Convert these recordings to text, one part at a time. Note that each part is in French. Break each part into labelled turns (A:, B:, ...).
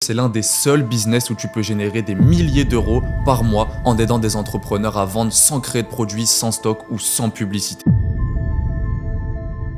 A: c'est l'un des seuls business où tu peux générer des milliers d'euros par mois en aidant des entrepreneurs à vendre sans créer de produits, sans stock ou sans publicité.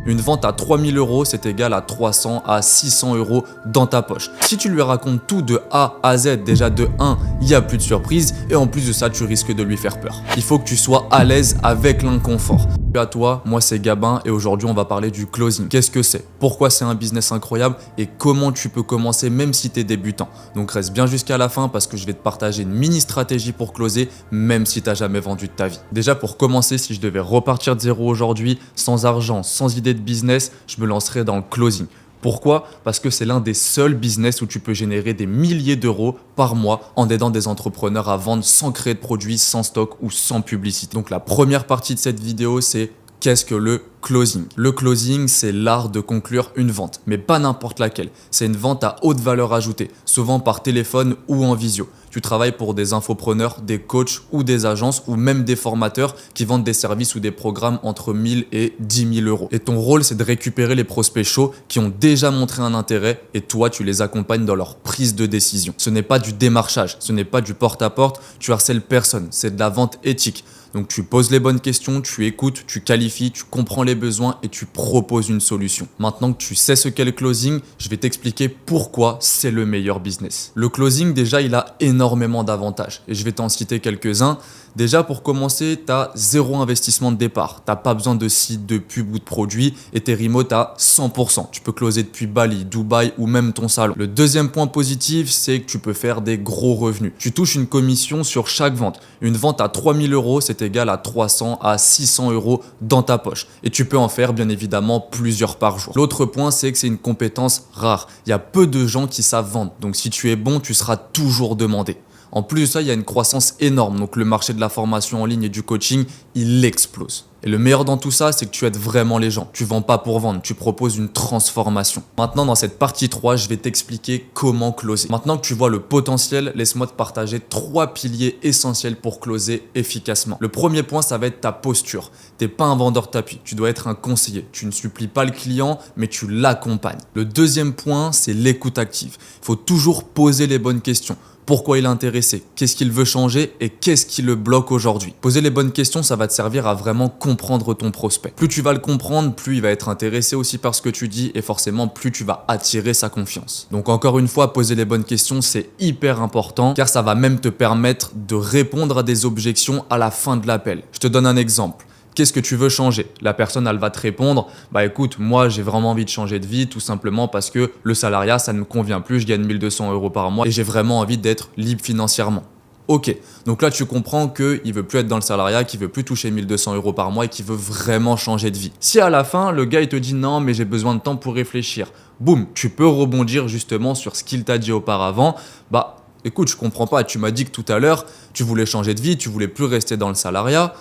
A: Une vente à 3000 euros, c'est égal à 300 à 600 euros dans ta poche. Si tu lui racontes tout de A à Z, déjà de 1, il n'y a plus de surprise et en plus de ça, tu risques de lui faire peur. Il faut que tu sois à l'aise avec l'inconfort. À toi, moi c'est Gabin et aujourd'hui on va parler du closing. Qu'est-ce que c'est? Pourquoi c'est un business incroyable et comment tu peux commencer même si tu es débutant? Donc reste bien jusqu'à la fin parce que je vais te partager une mini stratégie pour closer même si tu n'as jamais vendu de ta vie. Déjà pour commencer, si je devais repartir de zéro aujourd'hui, sans argent, sans idée de business, je me lancerais dans le closing. Pourquoi? Parce que c'est l'un des seuls business où tu peux générer des milliers d'euros par mois en aidant des entrepreneurs à vendre sans créer de produits, sans stock ou sans publicité. Donc la première partie de cette vidéo, c'est qu'est-ce que le closing? Le closing, c'est l'art de conclure une vente, mais pas n'importe laquelle. C'est une vente à haute valeur ajoutée, souvent par téléphone ou en visio. Tu travailles pour des infopreneurs, des coachs ou des agences ou même des formateurs qui vendent des services ou des programmes entre 1000 et 10 000 euros. Et ton rôle, c'est de récupérer les prospects chauds qui ont déjà montré un intérêt et toi, tu les accompagnes dans leur prise de décision. Ce n'est pas du démarchage, ce n'est pas du porte-à-porte, tu harcèles personne, c'est de la vente éthique. Donc tu poses les bonnes questions, tu écoutes, tu qualifies, tu comprends les besoins et tu proposes une solution. Maintenant que tu sais ce qu'est le closing, je vais t'expliquer pourquoi c'est le meilleur business. Le closing, déjà, il a énormément d'avantages et je vais t'en citer quelques-uns. Déjà, pour commencer, tu as zéro investissement de départ. Tu n'as pas besoin de site, de pub ou de produits et tes remote à 100%. Tu peux closer depuis Bali, Dubaï ou même ton salon. Le deuxième point positif, c'est que tu peux faire des gros revenus. Tu touches une commission sur chaque vente. Une vente à 3000 euros, c'est égal à 300 à 600 euros dans ta poche. Et tu peux en faire bien évidemment plusieurs par jour. L'autre point, c'est que c'est une compétence rare. Il y a peu de gens qui savent vendre. Donc si tu es bon, tu seras toujours demandé. En plus de ça, il y a une croissance énorme. Donc le marché de la formation en ligne et du coaching, il explose. Et le meilleur dans tout ça, c'est que tu aides vraiment les gens. Tu vends pas pour vendre, tu proposes une transformation. Maintenant, dans cette partie 3, je vais t'expliquer comment closer. Maintenant que tu vois le potentiel, laisse-moi te partager 3 piliers essentiels pour closer efficacement. Le premier point, ça va être ta posture. Tu n'es pas un vendeur tapis, tu dois être un conseiller. Tu ne supplies pas le client, mais tu l'accompagnes. Le deuxième point, c'est l'écoute active. Il faut toujours poser les bonnes questions. Pourquoi il est intéressé? Qu'est-ce qu'il veut changer? Et qu'est-ce qui le bloque aujourd'hui? Poser les bonnes questions, ça va te servir à vraiment comprendre ton prospect. Plus tu vas le comprendre, plus il va être intéressé aussi par ce que tu dis et forcément plus tu vas attirer sa confiance. Donc encore une fois, poser les bonnes questions, c'est hyper important car ça va même te permettre de répondre à des objections à la fin de l'appel. Je te donne un exemple. Qu'est-ce que tu veux changer? La personne, elle va te répondre, bah écoute, moi j'ai vraiment envie de changer de vie tout simplement parce que le salariat, ça ne me convient plus, je gagne 1200 euros par mois et j'ai vraiment envie d'être libre financièrement. Ok, donc là tu comprends qu'il veut plus être dans le salariat, qu'il veut plus toucher 1200 euros par mois et qu'il veut vraiment changer de vie. Si à la fin, le gars il te dit non mais j'ai besoin de temps pour réfléchir, boum, tu peux rebondir justement sur ce qu'il t'a dit auparavant, bah écoute, je comprends pas, tu m'as dit que tout à l'heure, tu voulais changer de vie, tu voulais plus rester dans le salariat.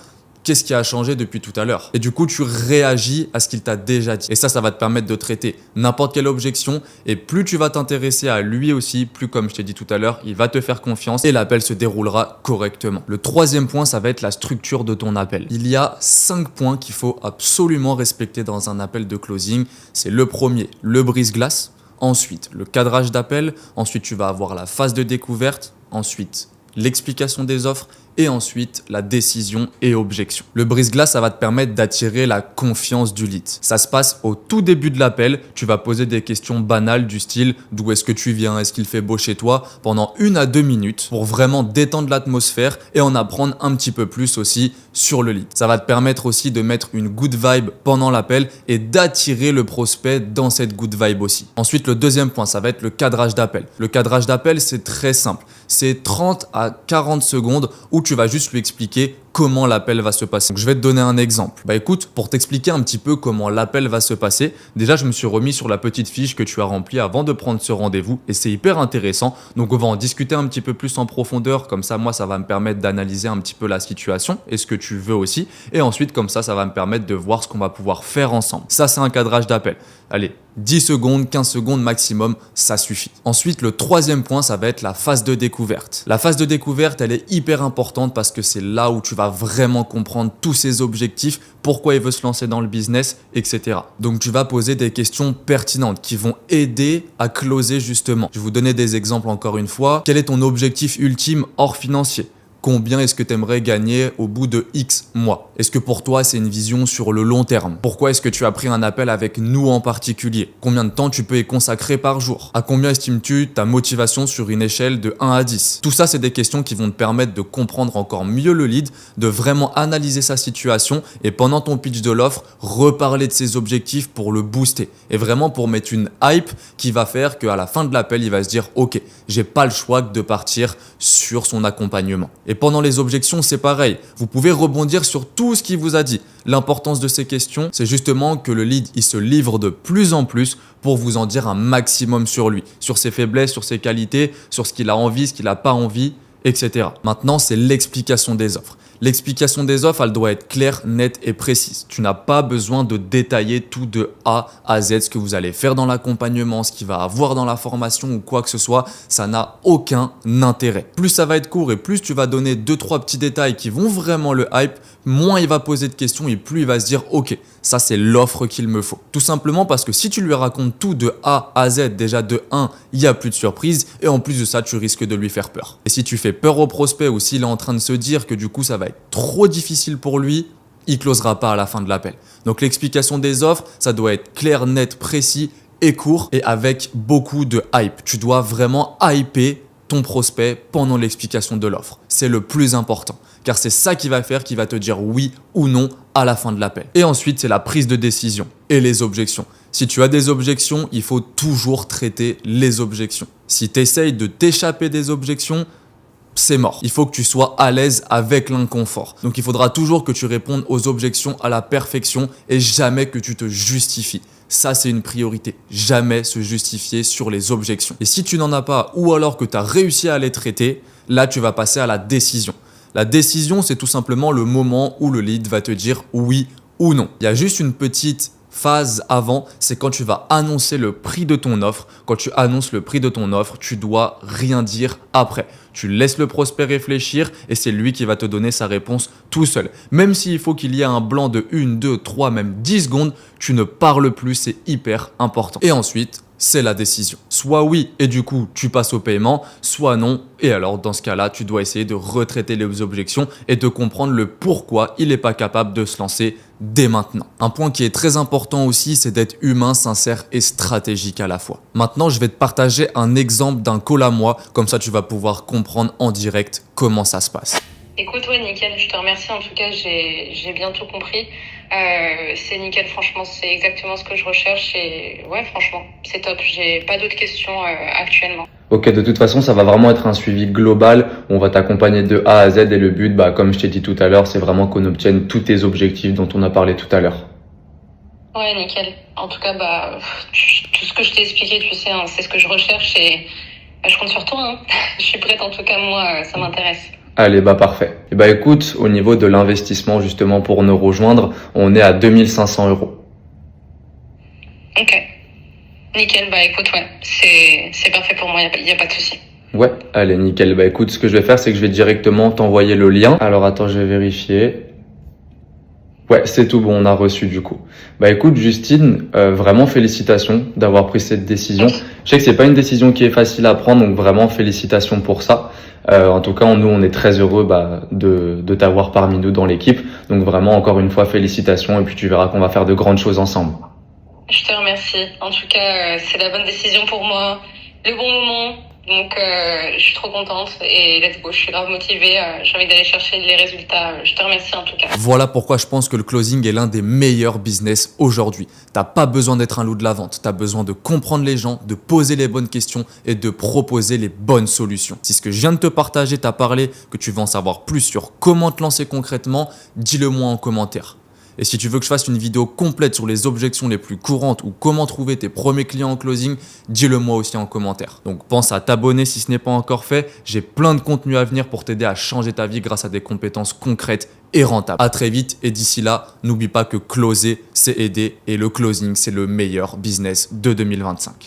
A: Qu'est-ce qui a changé depuis tout à l'heure? Et du coup, tu réagis à ce qu'il t'a déjà dit. Et ça va te permettre de traiter n'importe quelle objection. Et plus tu vas t'intéresser à lui aussi, plus comme je t'ai dit tout à l'heure, il va te faire confiance et l'appel se déroulera correctement. Le troisième point, ça va être la structure de ton appel. Il y a 5 points qu'il faut absolument respecter dans un appel de closing. C'est le premier, le brise-glace. Ensuite, le cadrage d'appel. Ensuite, tu vas avoir la phase de découverte. Ensuite, l'explication des offres et ensuite la décision et objection. Le brise-glace, ça va te permettre d'attirer la confiance du lead. Ça se passe au tout début de l'appel. Tu vas poser des questions banales du style d'où est-ce que tu viens, est-ce qu'il fait beau chez toi pendant 1 à 2 minutes pour vraiment détendre l'atmosphère et en apprendre un petit peu plus aussi sur le lead. Ça va te permettre aussi de mettre une good vibe pendant l'appel et d'attirer le prospect dans cette good vibe aussi. Ensuite, le deuxième point, ça va être le cadrage d'appel. Le cadrage d'appel, c'est très simple. C'est 30 à 40 secondes où tu vas juste lui expliquer comment l'appel va se passer. Donc, je vais te donner un exemple. Bah écoute, pour t'expliquer un petit peu comment l'appel va se passer, déjà je me suis remis sur la petite fiche que tu as remplie avant de prendre ce rendez-vous et c'est hyper intéressant. Donc on va en discuter un petit peu plus en profondeur, comme ça moi ça va me permettre d'analyser un petit peu la situation et ce que tu veux aussi. Et ensuite comme ça va me permettre de voir ce qu'on va pouvoir faire ensemble. Ça c'est un cadrage d'appel. Allez, 10 secondes, 15 secondes maximum, ça suffit. Ensuite, le troisième point, ça va être la phase de découverte. La phase de découverte, elle est hyper importante parce que c'est là où tu vas vas vraiment comprendre tous ses objectifs, pourquoi il veut se lancer dans le business, etc. Donc tu vas poser des questions pertinentes qui vont aider à closer justement. Je vais vous donner des exemples encore une fois. Quel est ton objectif ultime hors financier ? Combien est-ce que tu aimerais gagner au bout de X mois? Est-ce que pour toi, c'est une vision sur le long terme? Pourquoi est-ce que tu as pris un appel avec nous en particulier? Combien de temps tu peux y consacrer par jour? À combien estimes-tu ta motivation sur une échelle de 1 à 10? Tout ça, c'est des questions qui vont te permettre de comprendre encore mieux le lead, de vraiment analyser sa situation et pendant ton pitch de l'offre, reparler de ses objectifs pour le booster et vraiment pour mettre une hype qui va faire qu'à la fin de l'appel, il va se dire « Ok, j'ai pas le choix que de partir sur son accompagnement ». Et pendant les objections, c'est pareil. Vous pouvez rebondir sur tout ce qu'il vous a dit. L'importance de ces questions, c'est justement que le lead, il se livre de plus en plus pour vous en dire un maximum sur lui, sur ses faiblesses, sur ses qualités, sur ce qu'il a envie, ce qu'il n'a pas envie, etc. Maintenant, c'est l'explication des offres. L'explication des offres, elle doit être claire, nette et précise. Tu n'as pas besoin de détailler tout de A à Z, ce que vous allez faire dans l'accompagnement, ce qu'il va avoir dans la formation ou quoi que ce soit. Ça n'a aucun intérêt. Plus ça va être court et plus tu vas donner 2-3 petits détails qui vont vraiment le hype, moins il va poser de questions et plus il va se dire « Ok, ça c'est l'offre qu'il me faut ». Tout simplement parce que si tu lui racontes tout de A à Z, déjà de 1, il n'y a plus de surprise et en plus de ça, tu risques de lui faire peur. Et si tu fais peur au prospect ou s'il est en train de se dire que du coup ça va être trop difficile pour lui, il closera pas à la fin de l'appel. Donc l'explication des offres, ça doit être clair, net, précis et court et avec beaucoup de hype. Tu dois vraiment hyper ton prospect pendant l'explication de l'offre. C'est le plus important car c'est ça qui va faire qu'il va te dire oui ou non à la fin de l'appel. Et ensuite, c'est la prise de décision et les objections. Si tu as des objections, il faut toujours traiter les objections. Si tu essayes de t'échapper des objections, c'est mort. Il faut que tu sois à l'aise avec l'inconfort. Donc il faudra toujours que tu répondes aux objections à la perfection et jamais que tu te justifies. Ça, c'est une priorité. Jamais se justifier sur les objections. Et si tu n'en as pas ou alors que tu as réussi à les traiter, là, tu vas passer à la décision. La décision, c'est tout simplement le moment où le lead va te dire oui ou non. Il y a juste une petite phase avant, c'est quand tu vas annoncer le prix de ton offre. Quand tu annonces le prix de ton offre, tu dois rien dire après. Tu laisses le prospect réfléchir et c'est lui qui va te donner sa réponse tout seul. Même s'il faut qu'il y ait un blanc de 1, 2, 3, même 10 secondes, tu ne parles plus, c'est hyper important. Et ensuite, c'est la décision. Soit oui et du coup tu passes au paiement, soit non et alors dans ce cas-là tu dois essayer de retraiter les objections et de comprendre le pourquoi il n'est pas capable de se lancer dès maintenant. Un point qui est très important aussi, c'est d'être humain, sincère et stratégique à la fois. Maintenant je vais te partager un exemple d'un call à moi, comme ça tu vas pouvoir comprendre en direct comment ça se passe.
B: Écoute, ouais, nickel, je te remercie. En tout cas, j'ai bien tout compris. C'est nickel, franchement, c'est exactement ce que je recherche et ouais, franchement, c'est top. J'ai pas d'autres questions actuellement.
C: Ok, de toute façon, ça va vraiment être un suivi global. On va t'accompagner de A à Z et le but, comme je t'ai dit tout à l'heure, c'est vraiment qu'on obtienne tous tes objectifs dont on a parlé tout à l'heure.
B: Ouais, nickel. En tout cas, tout ce que je t'ai expliqué, tu sais, hein, c'est ce que je recherche et je compte sur toi. Hein. Je suis prête, en tout cas, moi, ça m'intéresse.
C: Allez, parfait. Et écoute, au niveau de l'investissement justement pour nous rejoindre, on est à 2500 €.
B: Ok. Nickel, écoute, ouais, c'est parfait pour moi, y a pas de souci.
C: Ouais, allez, nickel. Écoute, ce que je vais faire, c'est que je vais directement t'envoyer le lien. Alors attends, je vais vérifier. Ouais, c'est tout bon, on a reçu du coup. Écoute, Justine, vraiment félicitations d'avoir pris cette décision. Je sais que c'est pas une décision qui est facile à prendre, donc vraiment félicitations pour ça. En tout cas, nous, on est très heureux de t'avoir parmi nous dans l'équipe. Donc vraiment, encore une fois, félicitations et puis tu verras qu'on va faire de grandes choses ensemble.
B: Je te remercie. En tout cas, c'est la bonne décision pour moi, le bon moment. Donc, je suis trop contente et let's go. Je suis grave motivée. J'ai envie d'aller chercher les résultats. Je te remercie en tout cas.
A: Voilà pourquoi je pense que le closing est l'un des meilleurs business aujourd'hui. T'as pas besoin d'être un loup de la vente. T'as besoin de comprendre les gens, de poser les bonnes questions et de proposer les bonnes solutions. Si ce que je viens de te partager t'a parlé, que tu veux en savoir plus sur comment te lancer concrètement, dis-le moi en commentaire. Et si tu veux que je fasse une vidéo complète sur les objections les plus courantes ou comment trouver tes premiers clients en closing, dis-le moi aussi en commentaire. Donc pense à t'abonner si ce n'est pas encore fait. J'ai plein de contenu à venir pour t'aider à changer ta vie grâce à des compétences concrètes et rentables. À très vite et d'ici là, n'oublie pas que closer, c'est aider et le closing, c'est le meilleur business de 2025.